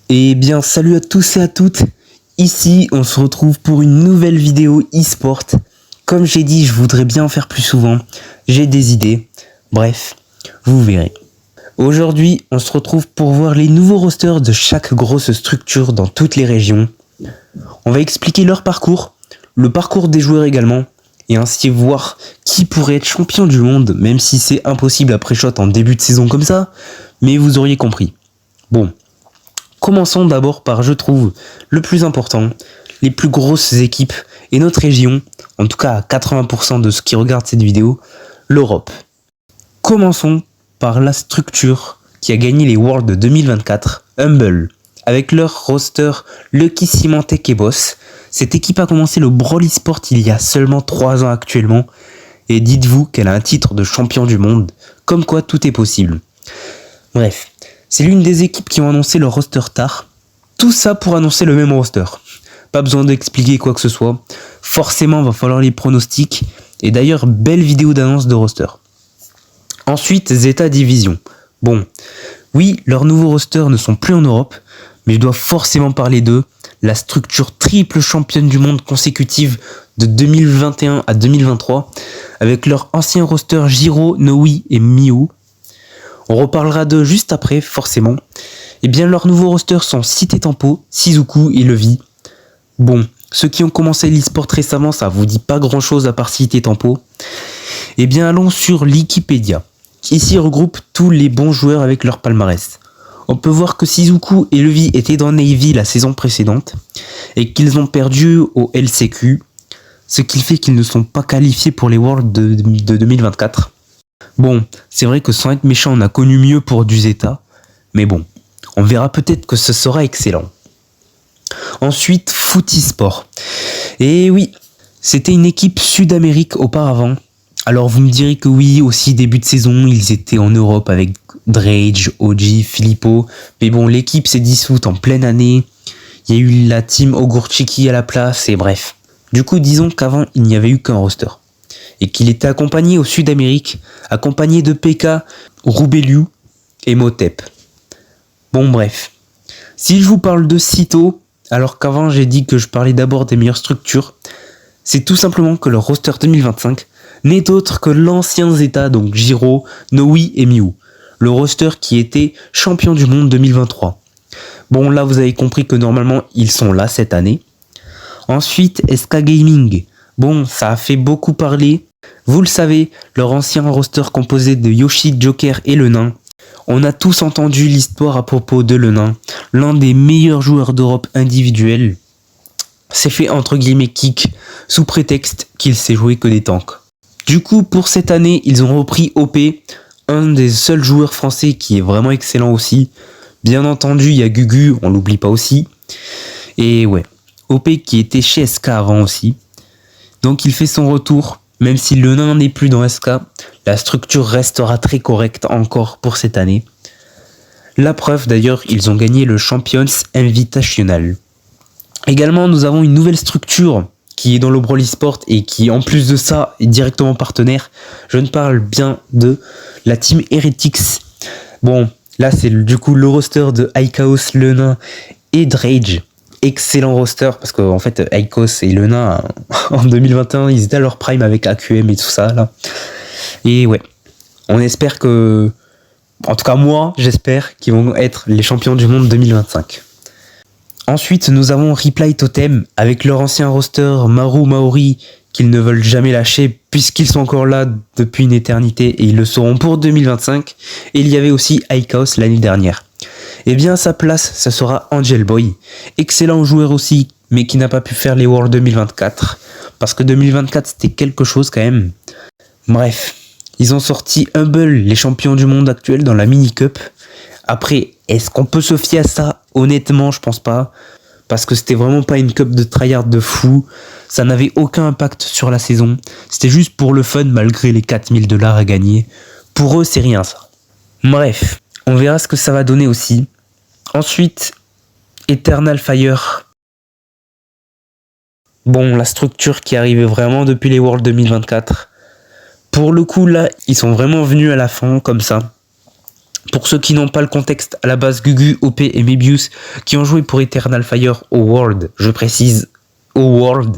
Eh bien, salut à tous et à toutes. Ici, on se retrouve pour une nouvelle vidéo e-sport. Comme j'ai dit, je voudrais bien en faire plus souvent. J'ai des idées. Bref, vous verrez. Aujourd'hui, on se retrouve pour voir les nouveaux rosters de chaque grosse structure dans toutes les régions. On va expliquer leur parcours, le parcours des joueurs également, et ainsi voir qui pourrait être champion du monde, même si c'est impossible après shot en début de saison comme ça, mais vous auriez compris. Bon. Commençons d'abord par, je trouve, le plus important, les plus grosses équipes et notre région, en tout cas à 80% de ceux qui regardent cette vidéo, l'Europe. Commençons par la structure qui a gagné les Worlds de 2024, Humble. Avec leur roster Lucky, Symantec et Boss, cette équipe a commencé le Brawl eSport il y a seulement 3 ans actuellement, et dites-vous qu'elle a un titre de champion du monde, comme quoi tout est possible. Bref. C'est l'une des équipes qui ont annoncé leur roster tard. Tout ça pour annoncer le même roster. Pas besoin d'expliquer quoi que ce soit. Forcément, va falloir les pronostics. Et d'ailleurs, belle vidéo d'annonce de roster. Ensuite, Zeta Division. Bon, oui, leurs nouveaux rosters ne sont plus en Europe, mais je dois forcément parler d'eux. La structure triple championne du monde consécutive de 2021 à 2023, avec leur ancien roster Giro, Noui et Miu. On reparlera d'eux juste après, forcément. Et bien, leurs nouveaux rosters sont Cité Tempo, Shizuku et Levi. Bon, ceux qui ont commencé l'e-sport récemment, ça vous dit pas grand chose à part Cité Tempo. Et bien, allons sur Wikipédia, qui ici regroupe tous les bons joueurs avec leur palmarès. On peut voir que Shizuku et Levi étaient dans Navy la saison précédente, et qu'ils ont perdu au LCQ, ce qui fait qu'ils ne sont pas qualifiés pour les Worlds de 2024. Bon, c'est vrai que sans être méchant, on a connu mieux pour du Zeta, mais bon, on verra peut-être que ce sera excellent. Ensuite, Footisport. Et oui, c'était une équipe Sud-Amérique auparavant. Alors vous me direz que oui, aussi début de saison, ils étaient en Europe avec Drage, OG, Filippo, mais bon, l'équipe s'est dissoute en pleine année. Il y a eu la team Ogurchiki à la place, et bref. Du coup, disons qu'avant, il n'y avait eu qu'un roster. Et qu'il était accompagné au Sud-Amérique, accompagné de PK, Roubeliu et Motep. Bon bref, si je vous parle de Cito, alors qu'avant j'ai dit que je parlais d'abord des meilleures structures, c'est tout simplement que leur roster 2025 n'est autre que l'ancien Zeta, donc Giro, Noui et Miu, le roster qui était champion du monde 2023. Bon là vous avez compris que normalement ils sont là cette année. Ensuite SK Gaming. Bon, ça a fait beaucoup parler. Vous le savez, leur ancien roster composé de Yoshi, Joker et le nain. On a tous entendu l'histoire à propos de le nain, l'un des meilleurs joueurs d'Europe individuels. S'est fait entre guillemets kick, sous prétexte qu'il sait jouer que des tanks. Du coup, pour cette année, ils ont repris OP, un des seuls joueurs français qui est vraiment excellent aussi. Bien entendu, il y a Gugu, on l'oublie pas aussi. Et ouais, OP qui était chez SK avant aussi. Donc il fait son retour, même si le nain n'est plus dans SK, la structure restera très correcte encore pour cette année. La preuve d'ailleurs, ils ont gagné le Champions Invitational. Également, nous avons une nouvelle structure qui est dans le Brawl eSport et qui en plus de ça est directement partenaire. Je ne parle bien de la team Heretics. Bon, là c'est du coup le roster de Ikaos, le nain et Drage. Excellent roster parce qu'en fait Icos et le nain en 2021 ils étaient à leur prime avec AQM et tout ça là. Et ouais, on espère que, en tout cas moi j'espère qu'ils vont être les champions du monde 2025. Ensuite nous avons Reply Totem avec leur ancien roster Maru Maori qu'ils ne veulent jamais lâcher puisqu'ils sont encore là depuis une éternité et ils le seront pour 2025. Et il y avait aussi Icos l'année dernière. Et bien à sa place, ça sera Angel Boy, excellent joueur aussi, mais qui n'a pas pu faire les Worlds 2024, parce que 2024 c'était quelque chose quand même. Bref, ils ont sorti Humble, les champions du monde actuels dans la mini cup. Après, est-ce qu'on peut se fier à ça? Honnêtement, je pense pas, parce que c'était vraiment pas une cup de tryhard de fou, ça n'avait aucun impact sur la saison, c'était juste pour le fun malgré les 4000$ à gagner. Pour eux, c'est rien ça. Bref, on verra ce que ça va donner aussi. Ensuite, Eternal Fire. Bon, la structure qui arrivait vraiment depuis les Worlds 2024. Pour le coup, là, ils sont vraiment venus à la fin, comme ça. Pour ceux qui n'ont pas le contexte, à la base Gugu, OP et Mebius qui ont joué pour Eternal Fire au World, je précise au World,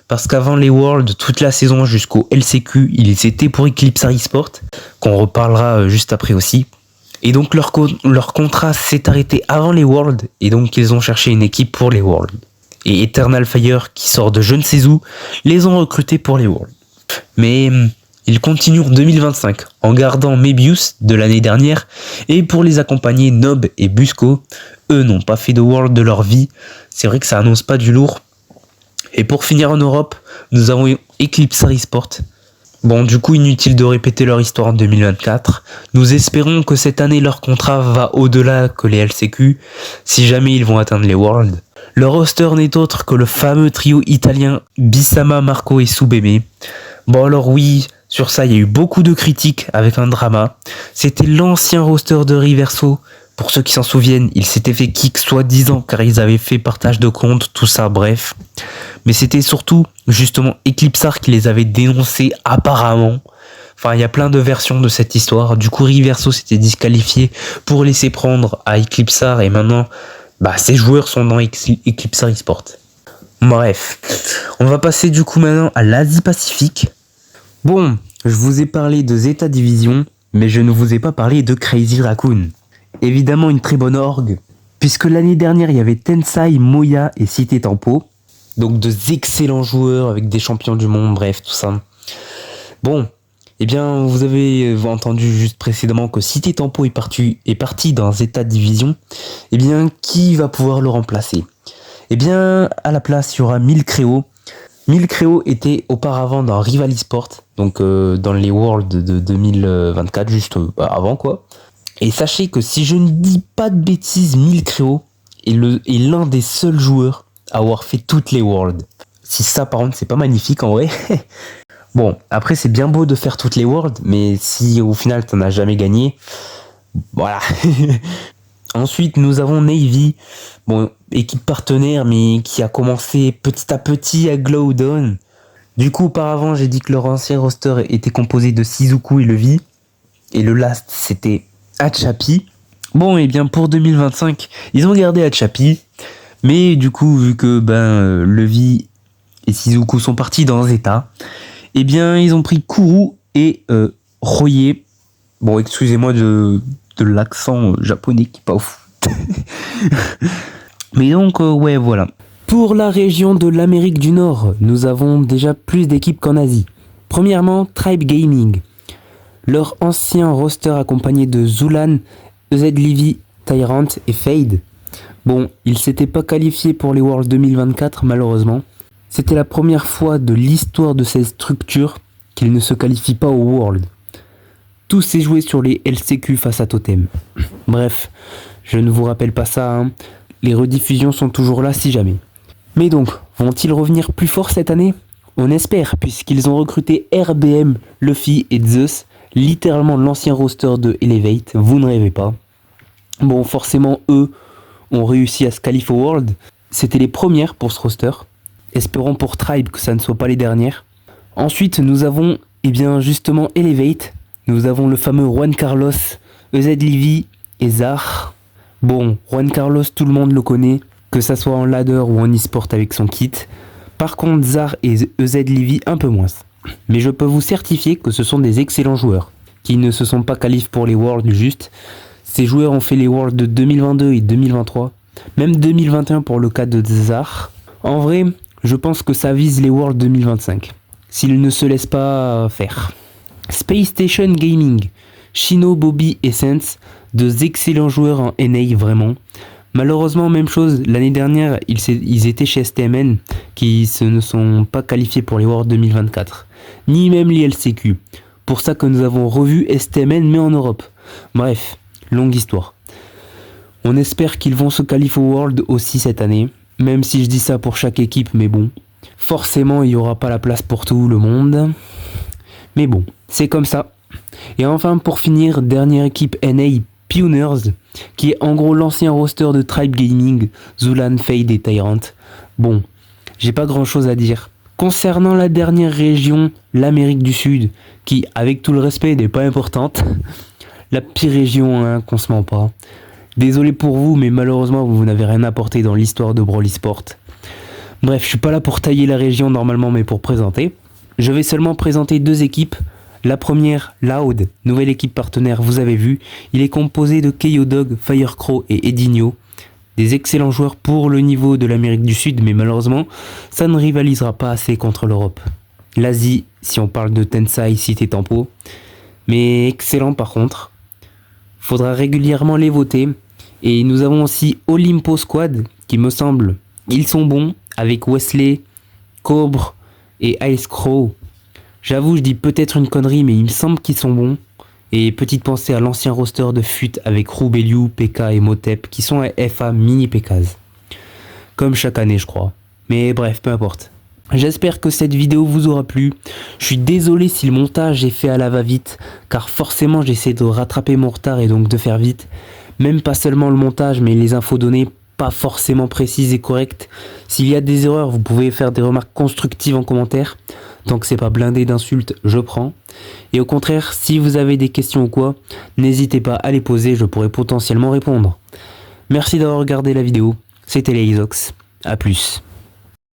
parce qu'avant les Worlds, toute la saison jusqu'au LCQ, ils étaient pour Eclipse Sport, qu'on reparlera juste après aussi. Et donc leur contrat s'est arrêté avant les Worlds, et donc ils ont cherché une équipe pour les Worlds. Et Eternal Fire, qui sort de je ne sais où, les ont recrutés pour les Worlds. Mais ils continuent en 2025, en gardant Mebius de l'année dernière, et pour les accompagner, Nob et Busco, eux n'ont pas fait de World de leur vie, c'est vrai que ça annonce pas du lourd. Et pour finir en Europe, nous avons Eclipse Sport. Bon, du coup, inutile de répéter leur histoire en 2024. Nous espérons que cette année, leur contrat va au-delà que les LCQ, si jamais ils vont atteindre les Worlds. Leur roster n'est autre que le fameux trio italien Bissama, Marco et Soubeme. Bon alors oui, sur ça, il y a eu beaucoup de critiques avec un drama. C'était l'ancien roster de Riverso. Pour ceux qui s'en souviennent, ils s'étaient fait kick soi-disant car ils avaient fait partage de compte, tout ça, bref. Mais c'était surtout, justement, Eclipsar qui les avait dénoncés apparemment. Enfin, il y a plein de versions de cette histoire. Du coup, Riverso s'était disqualifié pour laisser prendre à Eclipsar et maintenant, ces joueurs sont dans Eclipsar eSport. Bref, on va passer du coup maintenant à l'Asie-Pacifique. Bon, je vous ai parlé de Zeta Division, mais je ne vous ai pas parlé de Crazy Raccoon. Évidemment une très bonne orgue, puisque l'année dernière il y avait Tensai, Moya et Cité Tempo, donc deux excellents joueurs avec des champions du monde, bref tout ça. Bon, eh bien vous avez entendu juste précédemment que Cité Tempo est parti dans Zeta Division, eh bien qui va pouvoir le remplacer? Eh bien à la place il y aura Milcreo. Milcreo était auparavant dans Rival Esport, donc dans les Worlds de 2024, juste avant quoi. Et sachez que si je ne dis pas de bêtises, Milcreo est l'un des seuls joueurs à avoir fait toutes les Worlds. Si ça par contre c'est pas magnifique en vrai. Bon, après c'est bien beau de faire toutes les Worlds, mais si au final t'en as jamais gagné, voilà. Ensuite nous avons Navy, bon, équipe partenaire mais qui a commencé petit à petit à glow down. Du coup auparavant j'ai dit que leur ancien roster était composé de Shizuku et Levi, et le last c'était Hachapi. Bon, et bien pour 2025, ils ont gardé Hachapi, mais du coup, vu que Levi et Shizuku sont partis dans Zeta, et bien ils ont pris Kuru et Royer. Bon, excusez-moi de l'accent japonais qui est pas ouf. Mais donc, ouais, voilà. Pour la région de l'Amérique du Nord, nous avons déjà plus d'équipes qu'en Asie. Premièrement, Tribe Gaming. Leur ancien roster accompagné de Zulan, EZ Livy, Tyrant et Fade. Bon, ils s'étaient pas qualifiés pour les Worlds 2024 malheureusement. C'était la première fois de l'histoire de cette structure qu'ils ne se qualifient pas au World. Tout s'est joué sur les LCQ face à Totem. Bref, je ne vous rappelle pas ça, hein. Les rediffusions sont toujours là si jamais. Mais donc, vont-ils revenir plus fort cette année? On espère, puisqu'ils ont recruté RBM, Luffy et Zeus, littéralement l'ancien roster de Elevate, vous ne rêvez pas. Bon, forcément, eux ont réussi à se qualifier au World. C'était les premières pour ce roster. Espérons pour Tribe que ça ne soit pas les dernières. Ensuite, nous avons, justement, Elevate. Nous avons le fameux Juan Carlos, EZ Livy et Zar. Bon, Juan Carlos, tout le monde le connaît, que ça soit en ladder ou en e-sport avec son kit. Par contre, Zar et EZ Livy, un peu moins. Mais je peux vous certifier que ce sont des excellents joueurs, qui ne se sont pas qualifiés pour les Worlds juste. Ces joueurs ont fait les Worlds de 2022 et 2023, même 2021 pour le cas de Zar. En vrai, je pense que ça vise les Worlds 2025, s'ils ne se laissent pas faire. Space Station Gaming, Shino, Bobby et Sense, deux excellents joueurs en NA vraiment. Malheureusement, même chose, l'année dernière, ils étaient chez STMN, qui ne sont pas qualifiés pour les Worlds 2024, ni même les LCQ. Pour ça que nous avons revu STMN, mais en Europe. Bref, longue histoire. On espère qu'ils vont se qualifier au World aussi cette année, même si je dis ça pour chaque équipe, mais bon. Forcément, il n'y aura pas la place pour tout le monde. Mais bon, c'est comme ça. Et enfin, pour finir, dernière équipe NA, Pioneers, qui est en gros l'ancien roster de Tribe Gaming, Zulan, Fade et Tyrant. Bon, j'ai pas grand chose à dire. Concernant la dernière région, l'Amérique du Sud, qui, avec tout le respect, n'est pas importante, La pire région, hein, qu'on se ment pas. Désolé pour vous, mais malheureusement vous n'avez rien apporté dans l'histoire de Brawl eSport. Bref, je suis pas là pour tailler la région normalement, mais pour présenter. Je vais seulement présenter 2 équipes. La première, Loud, nouvelle équipe partenaire, vous avez vu. Il est composé de KyoDog, Firecrow et Edinho. Des excellents joueurs pour le niveau de l'Amérique du Sud, mais malheureusement, ça ne rivalisera pas assez contre l'Europe. L'Asie, si on parle de Tensai, Cité Tempo, mais excellent par contre. Faudra régulièrement les voter. Et nous avons aussi Olimpo Squad, qui me semble, ils sont bons, avec Wesley, Cobre et Ice Crow. J'avoue, je dis peut-être une connerie, mais il me semble qu'ils sont bons. Et petite pensée à l'ancien roster de FUT avec Roubeliou, PK et Motep, qui sont à FA mini PKs. Comme chaque année, je crois. Mais bref, peu importe. J'espère que cette vidéo vous aura plu. Je suis désolé si le montage est fait à la va-vite, car forcément j'essaie de rattraper mon retard et donc de faire vite. Même pas seulement le montage, mais les infos données pas forcément précises et correctes. S'il y a des erreurs, vous pouvez faire des remarques constructives en commentaire. Tant que c'est pas blindé d'insultes, je prends. Et au contraire, si vous avez des questions ou quoi, n'hésitez pas à les poser, je pourrais potentiellement répondre. Merci d'avoir regardé la vidéo. C'était les Isox. A plus.